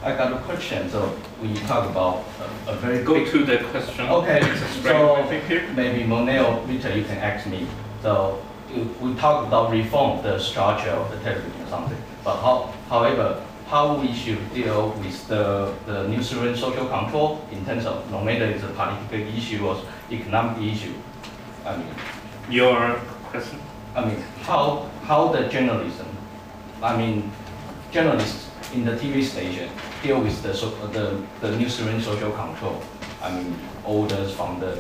I got a question. So we talk about a very Go big... to the question. Okay, so here. maybe Monet or Peter, you can ask me. So we talk about reform the structure of the television or something. But however, how we should deal with the newsroom social control in terms of no matter it's a political issue or economic issue. I mean, Your question? I mean, how the journalism, I mean, journalists in the TV station deal with the newsroom social control. I mean, orders from the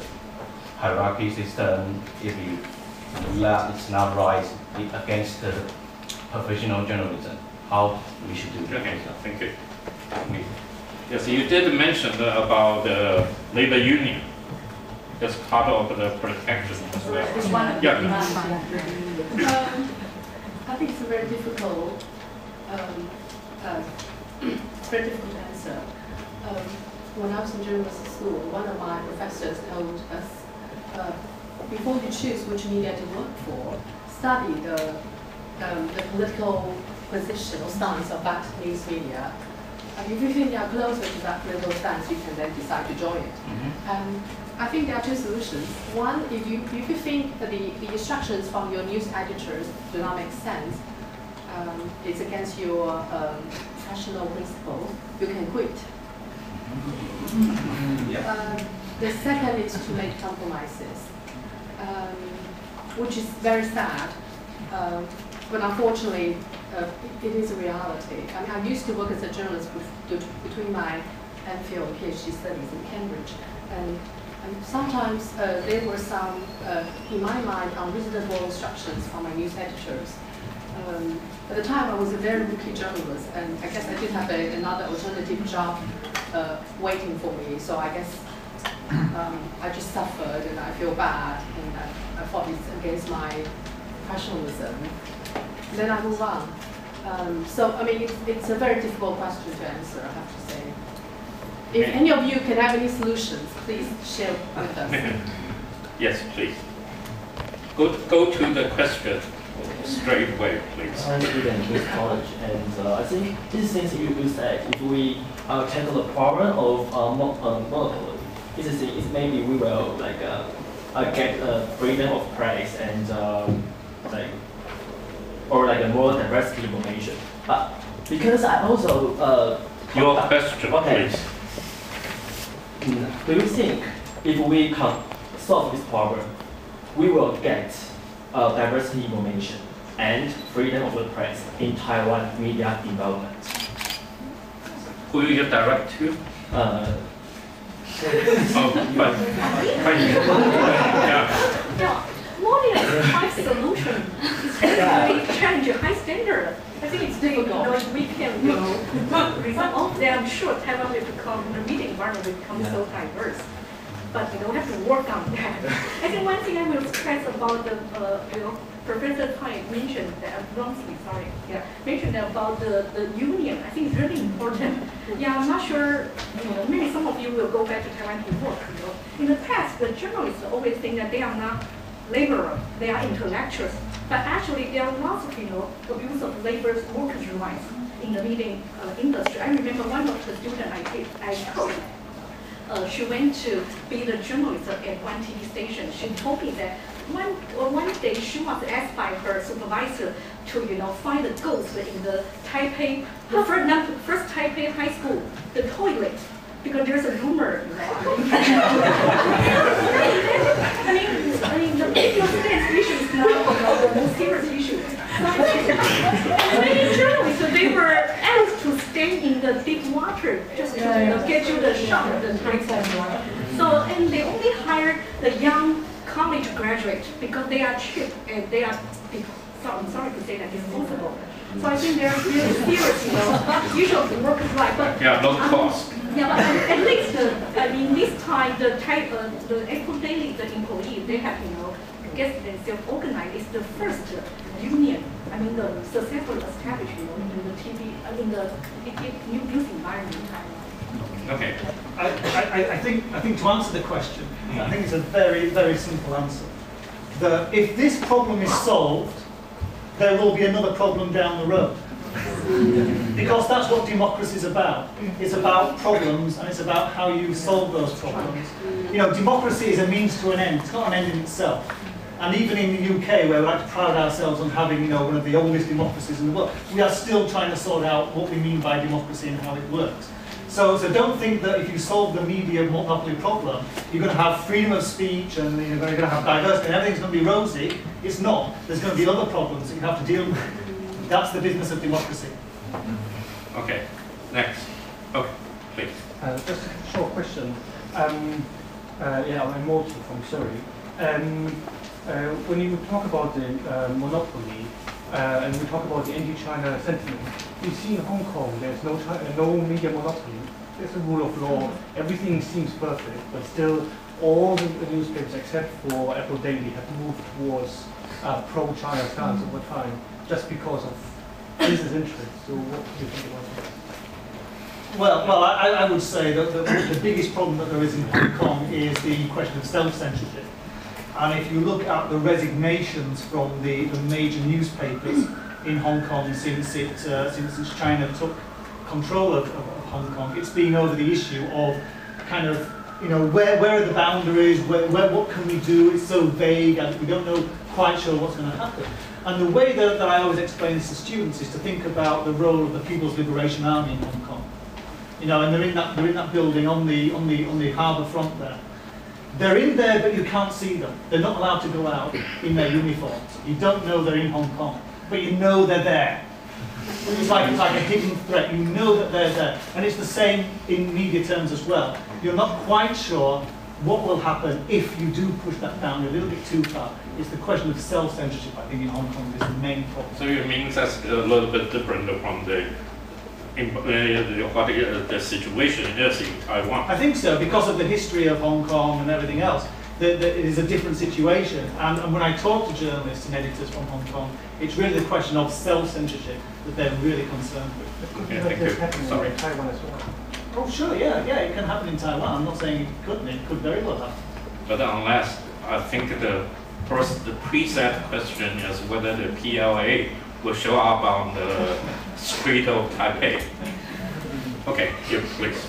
hierarchy system. If it's not right, against the professional journalism. How we should do that? Okay, thank you. Yes, you did mention about the labor union. That's part of the protection as well. Yeah. I think it's a very difficult answer. When I was in journalism school, one of my professors told us, before you choose which media to work for, study the political position or stance of that news media. If you think they are closer to that political stance, you can then decide to join it. I think there are two solutions. One, if you think that the instructions from your news editors do not make sense, it's against your professional principles, you can quit. The second is to make compromises, which is very sad, but unfortunately, it is a reality. I mean, I used to work as a journalist between my MPhil and PhD studies in Cambridge, and sometimes there were some, in my mind, unreasonable instructions from my news editors. At the time, I was a very rookie journalist, and I guess I did have another alternative job waiting for me. So I guess I just suffered, and I feel bad, and I thought it's against my professionalism. Then I move on. So I mean, it's a very difficult question to answer, I have to say. If any of you can have any solutions, please share with us. Yes, please. Go to the question straight away, please. I'm a student in this college, and I think these things you said, if we tackle the problem of monopoly, it maybe we will get freedom of press and or a more diversity information. But because I also your question, okay. please. Do you think if we can solve this problem, we will get diversity information and freedom of the press in Taiwan media development? Who you direct to? More than a high solution, it's really challenge a high standard. I think it's difficult. If we can resolve that, I'm sure Taiwan will become, the media environment will become so diverse. But we have to work on that. I think one thing I will stress about the, Professor Tsai mentioned that, mentioned about the union. I think it's really important. Yeah, I'm not sure, maybe some of you will go back to Taiwan to work. In the past, the journalists always think that they are not laborer, they are intellectuals. But actually, there are lots of abuse of labor workers' rights in the media industry. I remember one of the students I taught. She went to be the journalist at one TV station. She told me that one day she was asked by her supervisor to find the ghost in the Taipei, the first Taipei high school, the toilet. Because there's a rumor. I mean, the political stance issue is not the most serious issue. Many journalists, they were asked to stay in the deep water just to get you the shot of the night time. So, and they only hired the young college graduates because they are cheap and they are, I'm sorry to say that, disposable. So I think they're really serious, issue of the workers' rights. But yeah, low cost. Yeah, but at least, this time, the Echo Daily, the employees, they have, get themselves organized. It's the first union, the successful established, in the TV, in the news environment in Taiwan. Okay. I think to answer the question, I think it's a very, very simple answer. If this problem is solved, there will be another problem down the road. Because that's what democracy is about. It's about problems, and it's about how you solve those problems. You know, democracy is a means to an end. It's not an end in itself. And even in the UK, where we like to pride ourselves on having, you know, one of the oldest democracies in the world, we are still trying to sort out what we mean by democracy and how it works. So don't think that if you solve the media monopoly problem, you're going to have freedom of speech and you're going to have diversity and everything's going to be rosy. It's not. There's going to be other problems that you have to deal with. That's the business of democracy. Okay, next. Okay, please. Just a short question. Yeah, I'm Morty from Surrey. When you talk about the monopoly and we talk about the anti-China sentiment, you see in Hong Kong there's no media monopoly. There's a rule of law. Everything seems perfect, but still all the newspapers except for Apple Daily have moved towards pro-China stance over time just because of business interests. So what do you think about that? Well, I would say that the biggest problem that there is in Hong Kong is the question of self-censorship. And if you look at the resignations from the major newspapers in Hong Kong since China took control of Hong Kong, it's been over the issue of kind of, you know, where are the boundaries, what can we do? It's so vague and we don't know quite sure what's going to happen. And the way that I always explain this to students is to think about the role of the People's Liberation Army in Hong Kong. You know, and they're in that building on the harbour front there. They're in there, but you can't see them. They're not allowed to go out in their uniforms. You don't know they're in Hong Kong, but you know they're there. It's like a hidden threat. You know that they're there. And it's the same in media terms as well. You're not quite sure what will happen if you do push that down a little bit too far. It's the question of self-censorship, I think, in Hong Kong is the main problem. So it means that's a little bit different from the situation is in Taiwan. I think so, because of the history of Hong Kong and everything else. It is a different situation. And when I talk to journalists and editors from Hong Kong, it's really the question of self-censorship that they're really concerned with. Okay, thank you. Sorry. In Taiwan as well. Oh, sure, yeah, it can happen in Taiwan. I'm not saying it couldn't. It could very well happen. But unless, I think the preset question is whether the PLA will show up on the street of Taipei. Okay, here, please.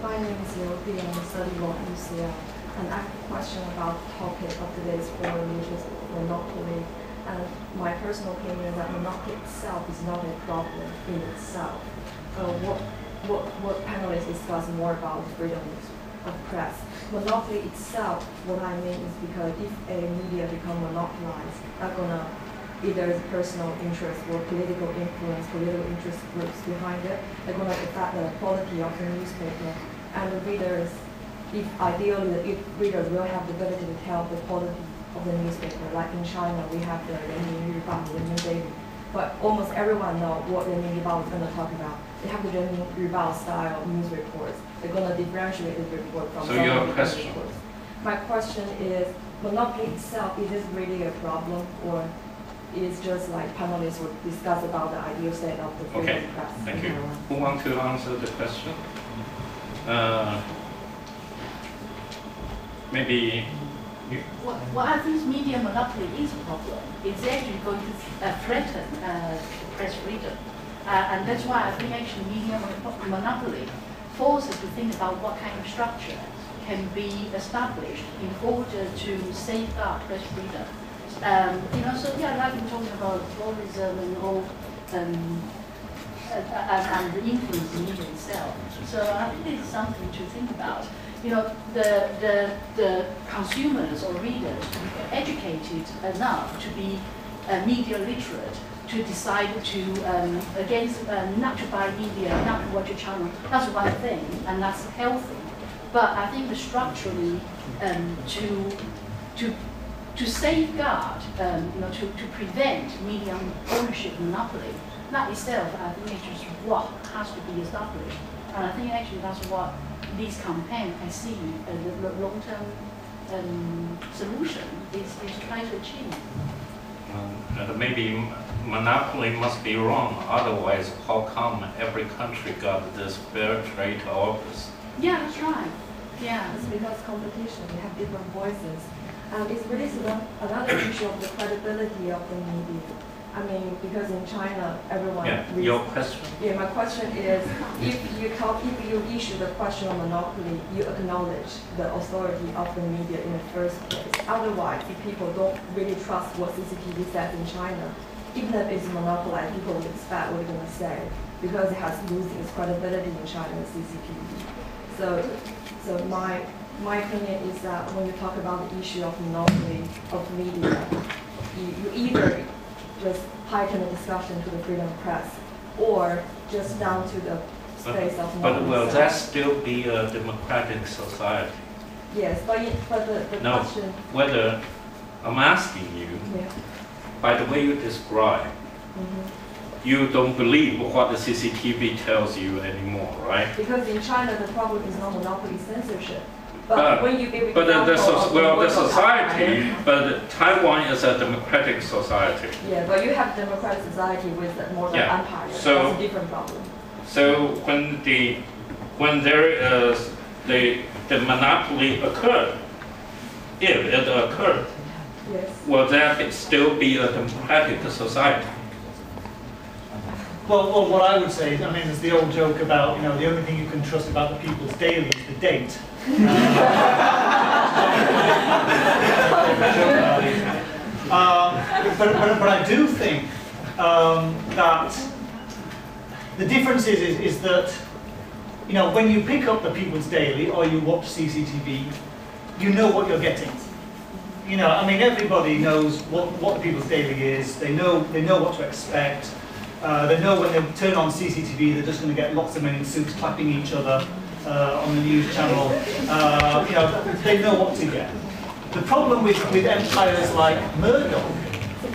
My name is Liu Bi, I'm studying law at UCL, and I have a question about the topic of today's forum, which is monopoly. And my personal opinion is that monopoly itself is not a problem in itself. What panelists discuss more about freedom of press. Monopoly itself, what I mean is because if a media become monopolized, they're gonna, if there is personal interest or political influence, political interest groups behind it, they're gonna affect the quality of the newspaper. And the readers, if readers will have the ability to tell the quality of the newspaper, like in China, we have the Renmin Yubao, Renmin Daily. But almost everyone knows what Renmin Yubao is going to talk about. They have the Renmin Yubao style news reports. They're going to differentiate this report from some your other question. reports. My question is, monopoly itself, is this really a problem, or is just like panelists would discuss about the ideal state of the freedom of press? Thank you. Who wants to answer the question? Maybe you. Well, I think media monopoly is a problem. It's actually going to threaten press freedom. And that's why I think actually media monopoly forces us to think about what kind of structure can be established in order to safeguard press freedom. So yeah, like we're talking about pluralism and all, and the influence of media itself. So I think this is something to think about. The consumers or readers to be educated enough to be media literate, to decide to against not to buy media, not to watch a channel. That's one thing, and that's healthy. But I think structurally, to safeguard, to prevent media ownership monopoly, that itself, I think, is just what has to be established. And I think actually that's what this campaign I see the long-term solution is trying to achieve. Maybe monopoly must be wrong. Otherwise, how come every country got this fair trade office? Yeah, that's right. Yeah, it's because competition. We have different voices. It's really another issue of the credibility of the media. I mean, because in China, everyone. Yeah, your question. Yeah, my question is, if you issue the question on monopoly, you acknowledge the authority of the media in the first place. Otherwise, if people don't really trust what CCTV says in China, even if it's monopolized, people would expect what it's going to say because it has losing its credibility in China with CCTV. So my opinion is that when you talk about the issue of monopoly of media, you either just heighten the discussion to the freedom of press, or just down to the space of But will that still be a democratic society? Yes, but the No, question. whether I'm asking you, Yeah. by the way you describe, you don't believe what the CCTV tells you anymore, right? Because in China, the problem is not monopoly censorship. But when you give but the society, empire, but Taiwan is a democratic society. yeah, but you have democratic society with more than Yeah. empire. So- that's a different problem. So when there is the monopoly occurred, if it occurred, Yes. will that still be a democratic society? Well, what I would say, I mean, there's the old joke about, the only thing you can trust about the People's Daily is the date. But I do think that the difference is that, when you pick up the People's Daily or you watch CCTV, you know what you're getting. I mean, everybody knows what the People's Daily is. They know what to expect. They know when they turn on CCTV, they're just going to get lots of men in suits clapping each other on the news channel. They know what to get. The problem with empires like Murdoch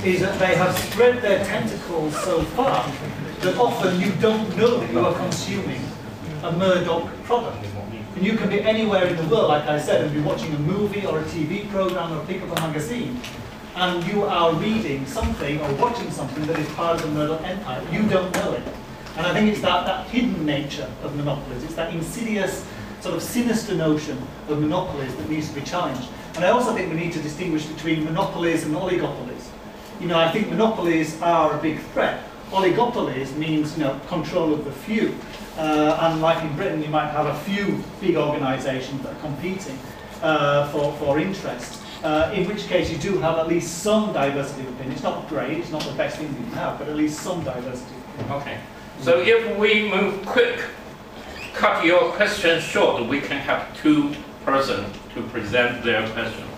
is that they have spread their tentacles so far that often you don't know that you are consuming a Murdoch product. And you can be anywhere in the world, like I said, and be watching a movie or a TV program or pick up a magazine, and you are reading something or watching something that is part of the Murdoch empire. You don't know it. And I think it's that hidden nature of monopolies. It's that insidious, sort of sinister notion of monopolies that needs to be challenged. And I also think we need to distinguish between monopolies and oligopolies. I think monopolies are a big threat. Oligopolies means, control of the few. And like in Britain, you might have a few big organisations that are competing for interest. In which case you do have at least some diversity of opinion. It's not great, it's not the best thing you can have, but at least some diversity of opinion. Okay. So if we move quick, cut your question short, we can have two persons to present their question.